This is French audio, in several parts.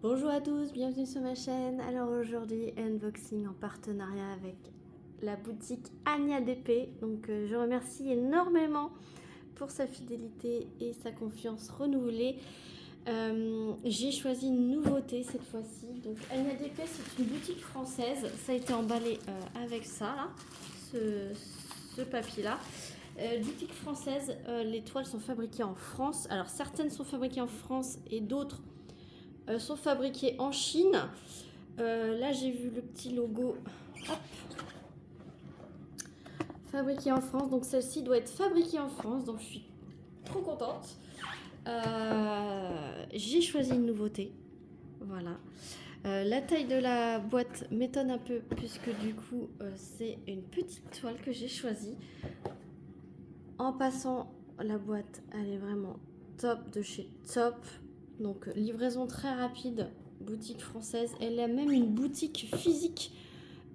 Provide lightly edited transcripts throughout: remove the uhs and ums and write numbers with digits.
Bonjour à tous, bienvenue sur ma chaîne. Alors aujourd'hui, unboxing en partenariat avec la boutique Ania DP. Donc je remercie énormément pour sa fidélité et sa confiance renouvelée. J'ai choisi une nouveauté cette fois-ci. Donc Ania DP, c'est une boutique française. Ça a été emballé avec ça, là, ce papier-là. Boutique française, les toiles sont fabriquées en France. Alors certaines sont fabriquées en France et d'autres sont fabriquées en Chine. Là, j'ai vu le petit logo. Hop. Fabriquée en France. Donc, celle-ci doit être fabriquée en France. Donc, je suis trop contente. J'ai choisi une nouveauté. Voilà. La taille de la boîte m'étonne un peu puisque du coup, c'est une petite toile que j'ai choisie. En passant, la boîte, elle est vraiment top de chez top. Donc, livraison très rapide. Boutique française. Elle a même une boutique physique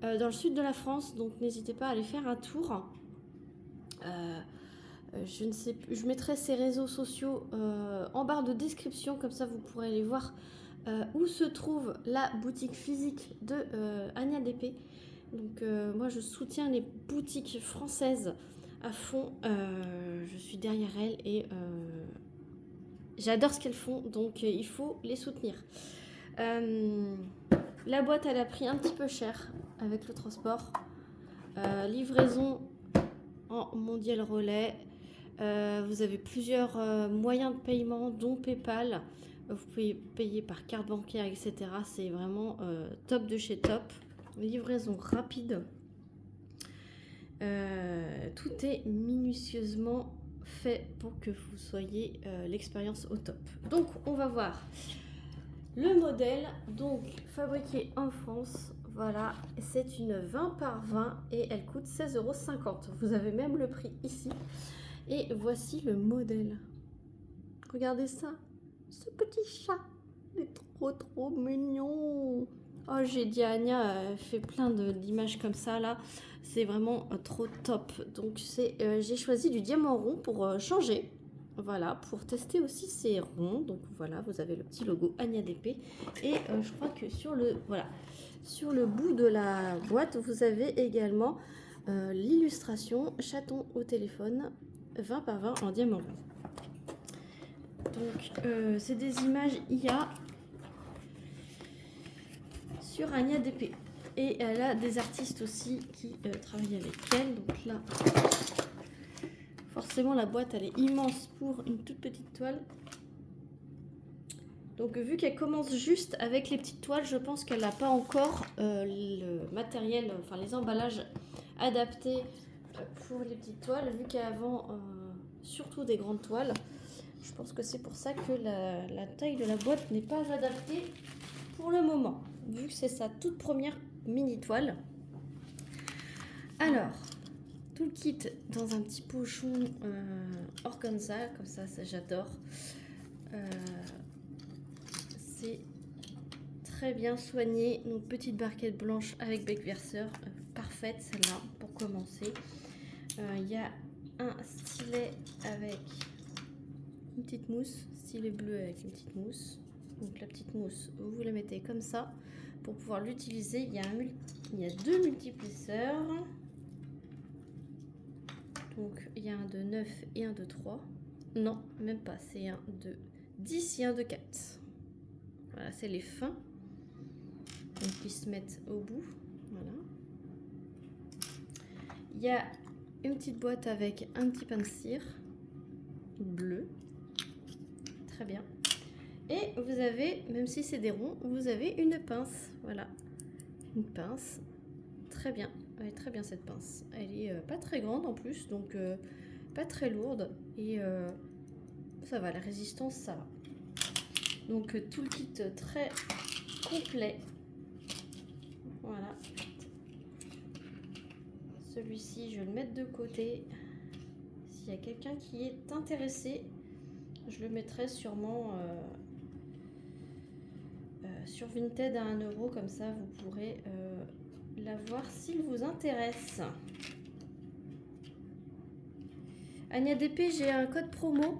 dans le sud de la France, donc n'hésitez pas à aller faire un tour. Je ne sais plus, je mettrai ses réseaux sociaux en barre de description, comme ça vous pourrez aller voir où se trouve la boutique physique de Ania DP. Donc moi je soutiens les boutiques françaises à fond, je suis derrière elles et j'adore ce qu'elles font, donc il faut les soutenir. La boîte, elle a pris un petit peu cher avec le transport. Livraison en mondial relais. Vous avez plusieurs moyens de paiement, dont PayPal. Vous pouvez payer par carte bancaire, etc. C'est vraiment top de chez top. Livraison rapide. Tout est minutieusement fait pour que vous soyez l'expérience au top. Donc, on va voir le modèle, donc fabriqué en France. Voilà, c'est une 20 par 20 et elle coûte 16,50 €. Vous avez même le prix ici. Et voici le modèle. Regardez ça, ce petit chat, il est trop mignon. Oh, j'ai dit à Ania, fait plein d'images comme ça là. C'est vraiment trop top. Donc j'ai choisi du diamant rond pour changer. Voilà, pour tester aussi ces ronds. Donc voilà, vous avez le petit logo Ania DP. Et je crois que sur le bout de la boîte, vous avez également l'illustration chaton au téléphone 20 par 20 en diamant rond. Donc c'est des images IA sur Ania DP. Et elle a des artistes aussi qui travaillent avec elle. Donc là, forcément, la boîte, elle est immense pour une toute petite toile. Donc, vu qu'elle commence juste avec les petites toiles, je pense qu'elle n'a pas encore le matériel, enfin les emballages adaptés pour les petites toiles. Vu qu'elle vend surtout des grandes toiles, je pense que c'est pour ça que la taille de la boîte n'est pas adaptée pour le moment, vu que c'est sa toute première mini toile. Alors, tout le kit dans un petit pochon organza, comme ça j'adore. C'est très bien soigné. Donc petite barquette blanche avec bec verseur, parfaite celle-là pour commencer. Il y a un stylet avec une petite mousse, stylet bleu avec une petite mousse. Donc la petite mousse, vous la mettez comme ça pour pouvoir l'utiliser. Il y a deux multiplisseurs. Donc il y a un de 9 et un de 3. Non, même pas, c'est un de 10 et un de 4. Voilà, c'est les fins. Donc ils se mettent au bout. Voilà. Il y a une petite boîte avec un petit pain de cire bleu. Très bien. Et vous avez, même si c'est des ronds, vous avez une pince. Voilà. Une pince. Très bien. Elle est très bien cette pince. Elle est pas très grande en plus, donc pas très lourde. Et ça va, la résistance, ça va. Donc tout le kit très complet. Voilà. Celui-ci, je vais le mettre de côté. S'il y a quelqu'un qui est intéressé, je le mettrai sûrement sur Vinted à 1 €. Comme ça, vous pourrez l'avoir s'il vous intéresse. Ania DP, j'ai un code promo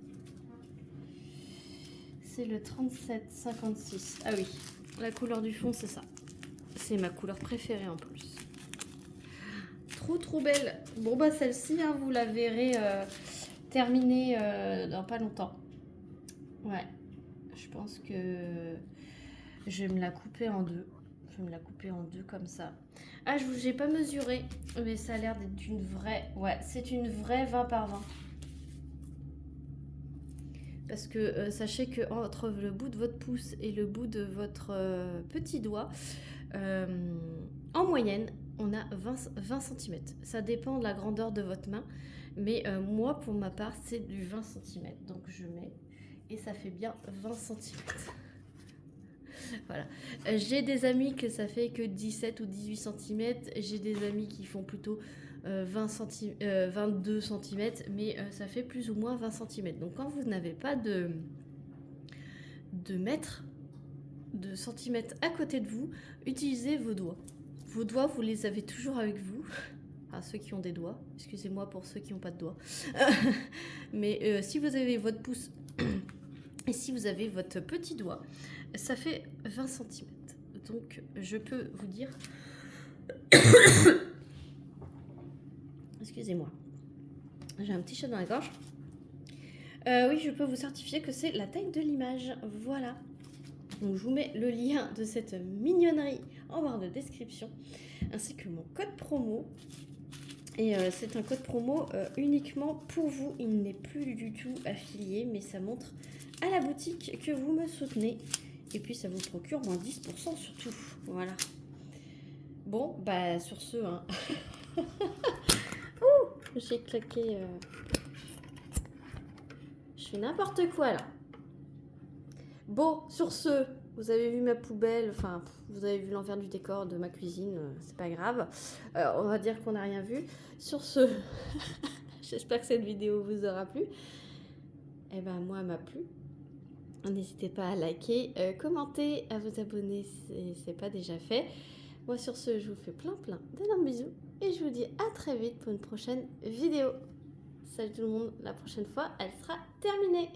C'est le 3756. Ah oui, la couleur du fond, c'est ça. C'est ma couleur préférée en plus. Trop belle. Bon bah celle-ci, hein, vous la verrez terminée dans pas longtemps. Ouais, je pense que je vais me la couper en deux. Je vais me la couper en deux comme ça. Ah, je n'ai pas mesuré, mais ça a l'air d'être une vraie... Ouais, c'est une vraie 20 par 20. Parce que sachez que entre le bout de votre pouce et le bout de votre petit doigt, en moyenne, on a 20 cm. Ça dépend de la grandeur de votre main. Mais moi, pour ma part, c'est du 20 cm. Donc je mets et ça fait bien 20 cm. Voilà. J'ai des amis que ça fait que 17 ou 18 cm. J'ai des amis qui font plutôt 22 cm. Mais ça fait plus ou moins 20 cm. Donc quand vous n'avez pas de mètres, de centimètres à côté de vous, utilisez vos doigts. Vos doigts, vous les avez toujours avec vous. Enfin, ceux qui ont des doigts. Excusez-moi pour ceux qui n'ont pas de doigts. Mais si vous avez votre pouce et si vous avez votre petit doigt, ça fait 20 cm. Donc, je peux vous dire... Excusez-moi. J'ai un petit chat dans la gorge. Oui, je peux vous certifier que c'est la taille de l'image. Voilà. Donc, je vous mets le lien de cette mignonnerie en barre de description, ainsi que mon code promo. Et c'est un code promo uniquement pour vous. Il n'est plus du tout affilié, mais ça montre à la boutique que vous me soutenez. Et puis, ça vous procure moins 10% surtout. Voilà. Bon, bah, sur ce, hein. Ouh, j'ai claqué. Je fais n'importe quoi, là. Bon, sur ce, vous avez vu ma poubelle. Enfin, vous avez vu l'envers du décor de ma cuisine. C'est pas grave. On va dire qu'on n'a rien vu. Sur ce, j'espère que cette vidéo vous aura plu. Eh ben, moi, elle m'a plu. N'hésitez pas à liker, commenter, à vous abonner si ce n'est pas déjà fait. Moi sur ce, je vous fais plein d'énormes bisous et je vous dis à très vite pour une prochaine vidéo. Salut tout le monde, la prochaine fois, elle sera terminée.